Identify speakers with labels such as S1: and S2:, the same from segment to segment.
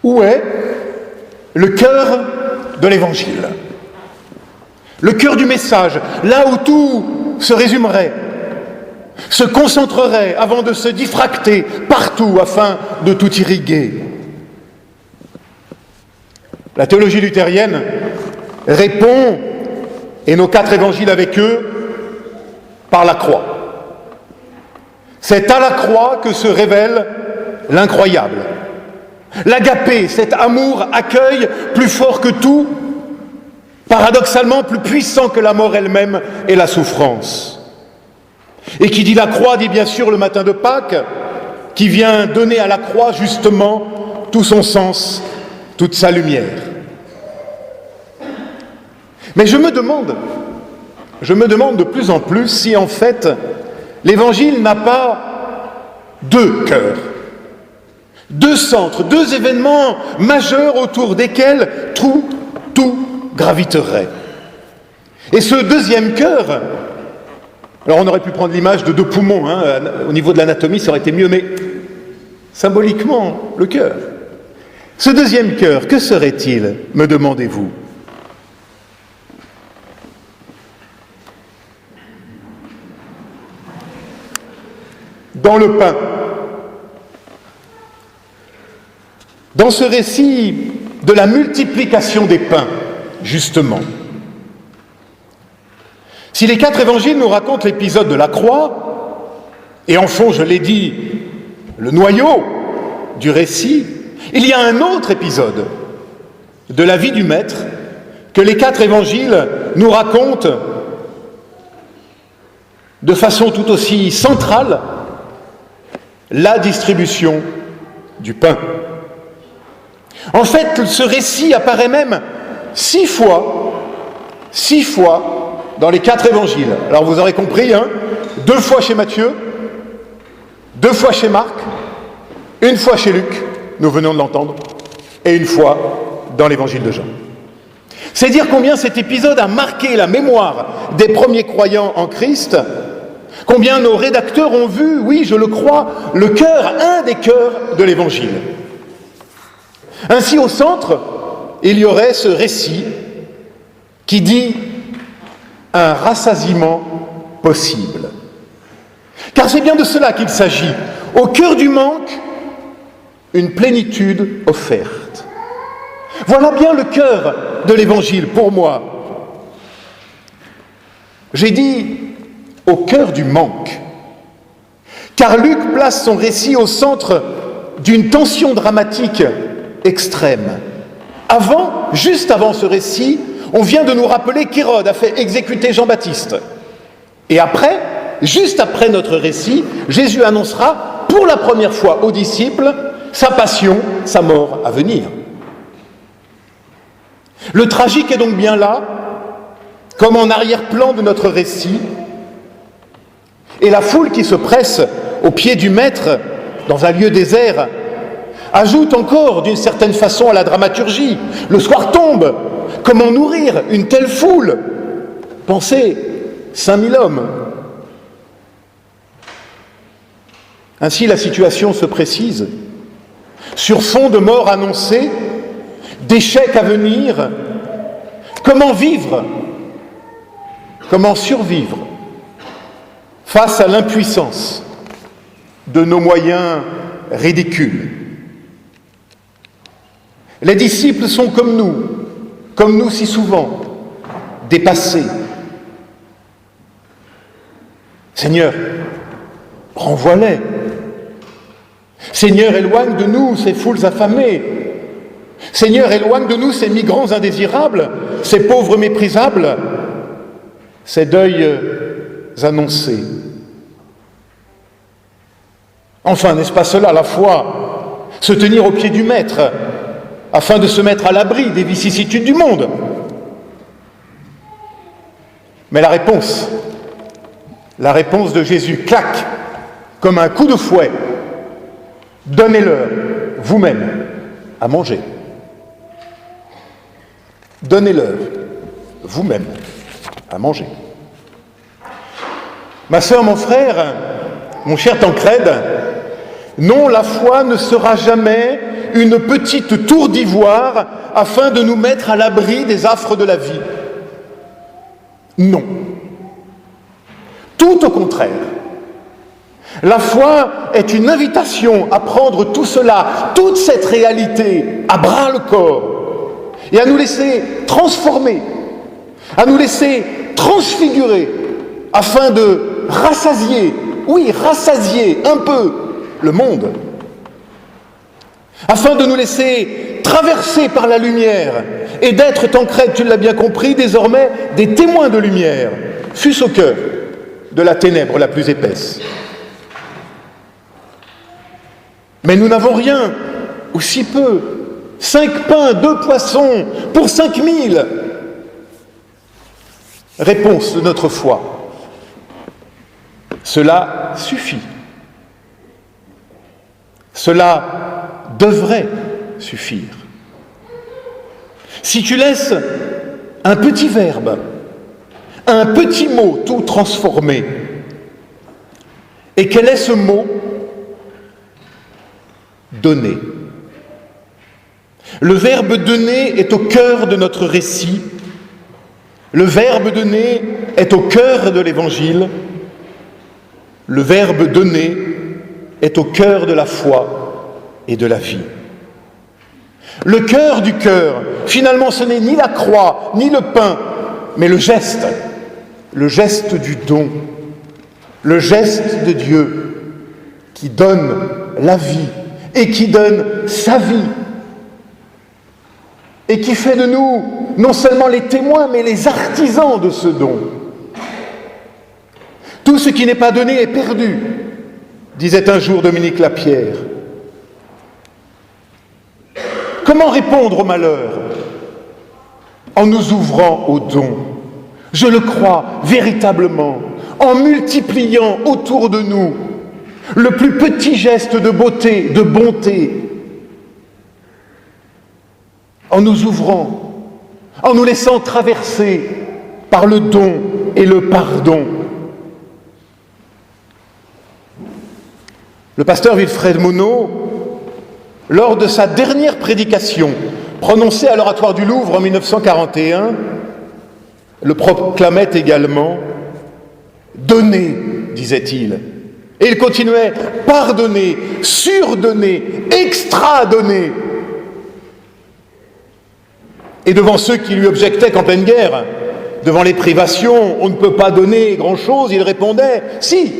S1: Où est le cœur de l'Évangile? Le cœur du message, là où tout se résumerait, se concentrerait avant de se diffracter partout afin de tout irriguer. La théologie luthérienne répond, et nos 4 évangiles avec eux, par la croix. C'est à la croix que se révèle l'incroyable. L'agapé, cet amour, accueille plus fort que tout, paradoxalement plus puissant que la mort elle-même et la souffrance. Et qui dit la croix dit bien sûr le matin de Pâques, qui vient donner à la croix justement tout son sens, toute sa lumière. Mais je me demande de plus en plus si en fait l'Évangile n'a pas 2 cœurs, 2 centres, 2 événements majeurs autour desquels tout graviterait. Et ce deuxième cœur, alors on aurait pu prendre l'image de 2 poumons, au niveau de l'anatomie ça aurait été mieux, mais symboliquement, le cœur. Ce deuxième cœur, que serait-il, me demandez-vous? Dans le pain, dans ce récit de la multiplication des pains, justement. Si les 4 évangiles nous racontent l'épisode de la croix, et en font, je l'ai dit, le noyau du récit, il y a un autre épisode de la vie du Maître que les 4 évangiles nous racontent de façon tout aussi centrale, la distribution du pain. En fait, ce récit apparaît même 6 fois dans les 4 évangiles. Alors vous aurez compris, 2 fois chez Matthieu, 2 fois chez Marc, 1 fois chez Luc, nous venons de l'entendre, et 1 fois dans l'évangile de Jean. C'est dire combien cet épisode a marqué la mémoire des premiers croyants en Christ, combien nos rédacteurs ont vu, oui, je le crois, le cœur, un des cœurs de l'Évangile. Ainsi, au centre, il y aurait ce récit qui dit un rassasiement possible. Car c'est bien de cela qu'il s'agit. Au cœur du manque, une plénitude offerte. Voilà bien le cœur de l'Évangile pour moi. J'ai dit au cœur du manque, car Luc place son récit au centre d'une tension dramatique extrême. Juste avant ce récit, on vient de nous rappeler qu'Hérode a fait exécuter Jean-Baptiste. Et après, juste après notre récit, Jésus annoncera pour la première fois aux disciples sa passion, sa mort à venir. Le tragique est donc bien là, comme en arrière-plan de notre récit, et la foule qui se presse au pied du Maître dans un lieu désert ajoute encore d'une certaine façon à la dramaturgie. Le soir tombe, comment nourrir une telle foule? Pensez, 5000 hommes. Ainsi la situation se précise. Sur fond de mort annoncée, d'échecs à venir, comment vivre? Comment survivre face à l'impuissance de nos moyens ridicules? Les disciples sont comme nous si souvent, dépassés. Seigneur, renvoie-les. Seigneur, éloigne de nous ces foules affamées. Seigneur, éloigne de nous ces migrants indésirables, ces pauvres méprisables, ces deuils annoncés. Enfin, n'est-ce pas cela la foi? Se tenir au pied du Maître, afin de se mettre à l'abri des vicissitudes du monde. Mais la réponse de Jésus claque comme un coup de fouet. Donnez-leur vous-même à manger. Donnez-leur vous-même à manger. Ma sœur, mon frère, mon cher Tancrède, non, la foi ne sera jamais une petite tour d'ivoire afin de nous mettre à l'abri des affres de la vie. Non. Tout au contraire. La foi est une invitation à prendre tout cela, toute cette réalité, à bras-le-corps, et à nous laisser transformer, à nous laisser transfigurer, afin de rassasier, oui, rassasier un peu le monde, afin de nous laisser traverser par la lumière et d'être, Tancrède, tu l'as bien compris, désormais des témoins de lumière, fût-ce au cœur de la ténèbre la plus épaisse. Mais nous n'avons rien, ou si peu, 5 pains, 2 poissons, pour 5000. Réponse de notre foi. Cela suffit. Cela devrait suffire. Si tu laisses un petit verbe, un petit mot tout transformer, et quel est ce mot ? Donner. Le verbe donner est au cœur de notre récit. Le verbe donner est au cœur de l'Évangile. Le verbe donner est au cœur de la foi et de la vie. Le cœur du cœur, finalement, ce n'est ni la croix, ni le pain, mais le geste du don, le geste de Dieu qui donne la vie et qui donne sa vie et qui fait de nous non seulement les témoins, mais les artisans de ce don. Tout ce qui n'est pas donné est perdu, disait un jour Dominique Lapierre. Comment répondre au malheur ? En nous ouvrant au don. Je le crois véritablement, en multipliant autour de nous le plus petit geste de beauté, de bonté, en nous ouvrant, en nous laissant traverser par le don et le pardon. Le pasteur Wilfred Monod, lors de sa dernière prédication, prononcée à l'Oratoire du Louvre en 1941, le proclamait également « Donnez », disait-il. Et il continuait « Pardonnez, surdonnez, extradonnez ». Et devant ceux qui lui objectaient qu'en pleine guerre, devant les privations, on ne peut pas donner grand-chose, il répondait « Si,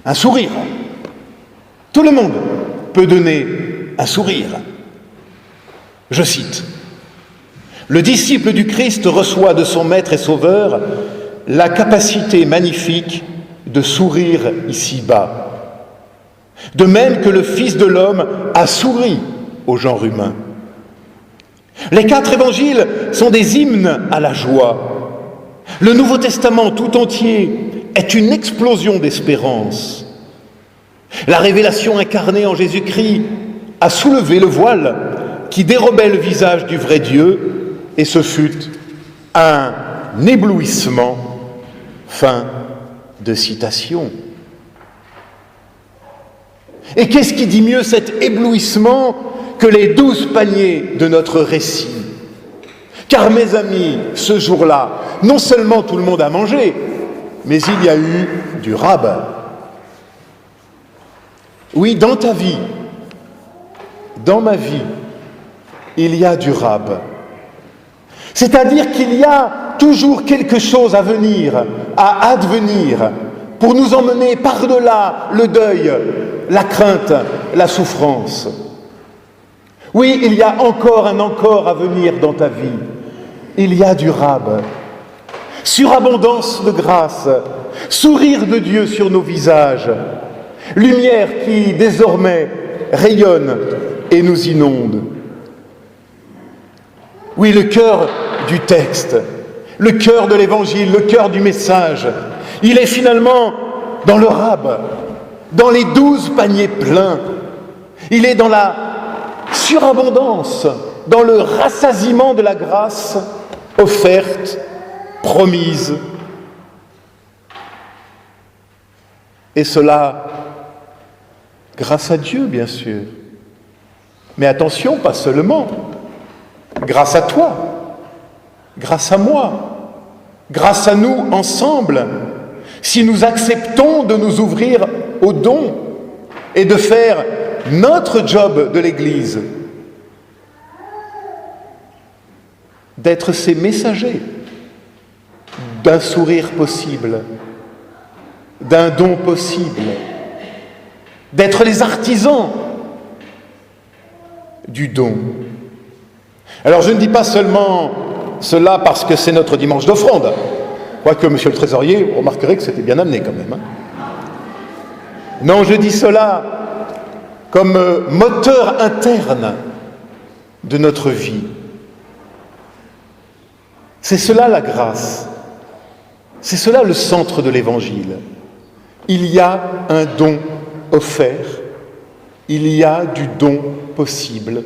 S1: un sourire. Tout le monde peut donner un sourire. » Je cite. Le disciple du Christ reçoit de son Maître et Sauveur la capacité magnifique de sourire ici-bas. De même que le Fils de l'homme a souri au genre humain. Les 4 évangiles sont des hymnes à la joie. Le Nouveau Testament tout entier est une explosion d'espérance. La révélation incarnée en Jésus-Christ a soulevé le voile qui dérobait le visage du vrai Dieu, et ce fut un éblouissement. Fin de citation. Et qu'est-ce qui dit mieux cet éblouissement que les 12 paniers de notre récit ? Car mes amis, ce jour-là, non seulement tout le monde a mangé, mais il y a eu du rab. Oui, dans ta vie, dans ma vie, il y a du rab. C'est-à-dire qu'il y a toujours quelque chose à venir, à advenir, pour nous emmener par-delà le deuil, la crainte, la souffrance. Oui, il y a encore un encore à venir dans ta vie. Il y a du rab. Surabondance de grâce, sourire de Dieu sur nos visages, lumière qui désormais rayonne et nous inonde. Oui, le cœur du texte, le cœur de l'Évangile, le cœur du message, il est finalement dans le rab, dans les 12 paniers pleins. Il est dans la surabondance, dans le rassasiement de la grâce offerte, promise. Et cela Grâce à Dieu, bien sûr. Mais attention, pas seulement. Grâce à toi, grâce à moi, grâce à nous ensemble, si nous acceptons de nous ouvrir aux dons et de faire notre job de l'Église, d'être ces messagers d'un sourire possible, d'un don possible, d'être les artisans du don. Alors je ne dis pas seulement cela parce que c'est notre dimanche d'offrande, quoique monsieur le trésorier, vous remarquerez que c'était bien amené quand même. Non, je dis cela comme moteur interne de notre vie. C'est cela la grâce, c'est cela le centre de l'Évangile. Il y a un don offert, il y a du don possible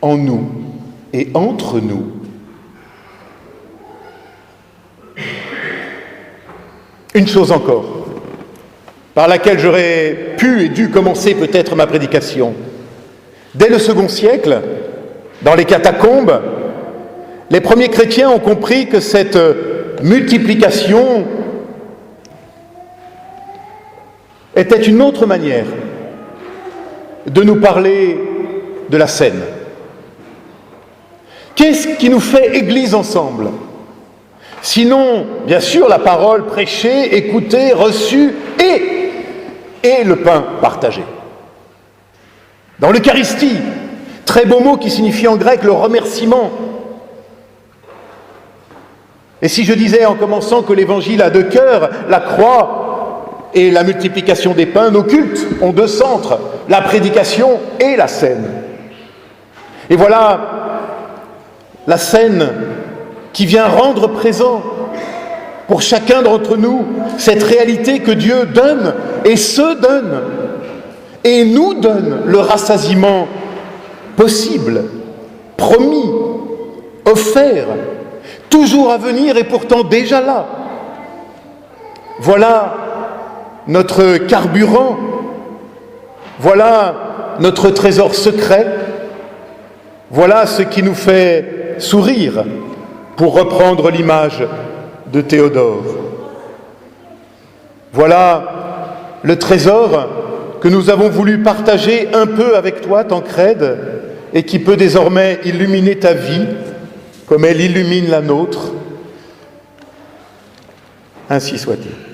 S1: en nous et entre nous. Une chose encore, par laquelle j'aurais pu et dû commencer peut-être ma prédication. Dès le second siècle, dans les catacombes, les premiers chrétiens ont compris que cette multiplication était une autre manière de nous parler de la scène. Qu'est-ce qui nous fait Église ensemble? Sinon, bien sûr, la parole prêchée, écoutée, reçue et le pain partagé. Dans l'Eucharistie, très beau mot qui signifie en grec le remerciement. Et si je disais en commençant que l'Évangile a deux cœurs, la croix et la multiplication des pains, nos cultes ont deux centres, la prédication et la scène. Et voilà la scène qui vient rendre présent pour chacun d'entre nous cette réalité que Dieu donne et se donne et nous donne le rassasiement possible, promis, offert, toujours à venir et pourtant déjà là. Voilà notre carburant, voilà notre trésor secret, voilà ce qui nous fait sourire, pour reprendre l'image de Théodore. Voilà le trésor que nous avons voulu partager un peu avec toi, Tancrède, et qui peut désormais illuminer ta vie comme elle illumine la nôtre. Ainsi soit-il.